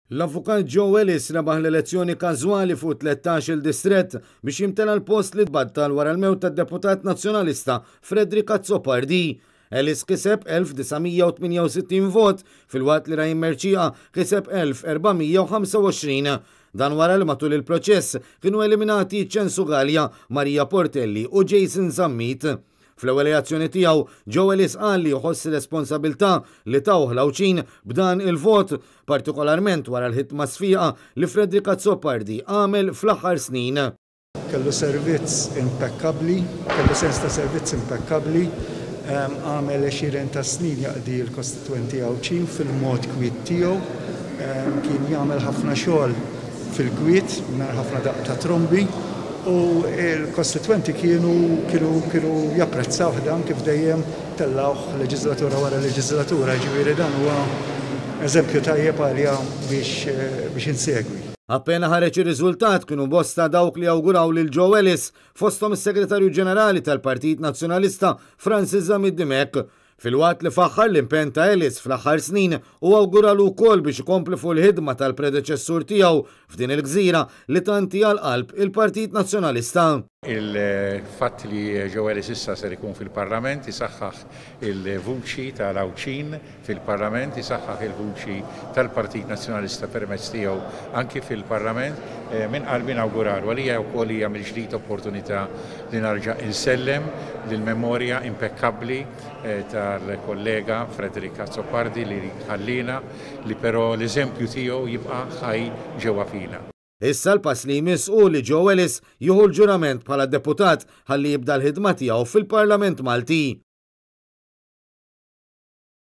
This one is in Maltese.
L-avukat Joe Ellis rebaħ l-elezzjoni każwali fuq 13 il-distrett biex jimtela l-post li tbaddal wara l-mewt tad-deputat nazzjonalista Frederick Azzopardi. Ellis kiseb 1968 vot fil-waqt li Rahim Merċija kiseb 1425. Dan wara li matul il-proċess kienu eliminati Censu Gallia, Marija Portelli u Jason Zammit. Fl-ewwel reazzjoni tiegħu Joe Ellis qal li jħoss responsabilità li tawh Lawċin b'dan il-vot, partikolarment wara l-ħidma sfiqa li Frederick Azzopardi għamel fl-aħħar snin. Kellu servizz impeccabbli, kellu sens ta' servizz impeccabbli, għamel 20 ta' snin jaqdi l-kostituenti Lawċin fil-mod kwiet tiegħu, kien jagħmel ħafna xogħol fil-kwiet mingħajr ħafna daqq ta' trombi. U il-kostituenti kienu japprezzaw dan kif dejjem tellawh leġislatura wara leġislatura, ġifieri dan huwa eżempju tajjeb għalija biex insegwi. Appena ħareġ ir-riżultat kienu bosta dawk li awguraw lil Joe Ellis fosthom is-Segretarju Ġenerali tal-Partit Nazzjonalista Francis Zamit Dimek. Fil-waqt li faħħar l-impenn ta' Ellis fl-aħħar snin u awguralu wkoll biex ikompli fuq il-ħidma tal-predeċessur tiegħu f'din il-gżira li tanti għal-qalb il-Partit Nazzjonalista. Il-fatt li Joe Ellis issa ser ikun fil-Parlament isaħħaħ il-vuċi tal-Lawċin fil-Parlament, isaħħaħ il-vuċi tal-Partit Nazzjonalista permezz tiegħu anki fil-Parlament minn qalbi nawguralu għalija wkoll hija mill-ġdid opportunità li narġa' insellem lill-memorja impeccabbli tal-kollega Frederick Azzopardi li ħallina li però l-eżempju tiegħu jibqa' ħaj ġewwa fina. Issa l-pass li jmiss u li Joe Ellis jieħu l-ġurament bħala deputat ħalli jibda l-ħidma tiegħu fil-Parlament Malti.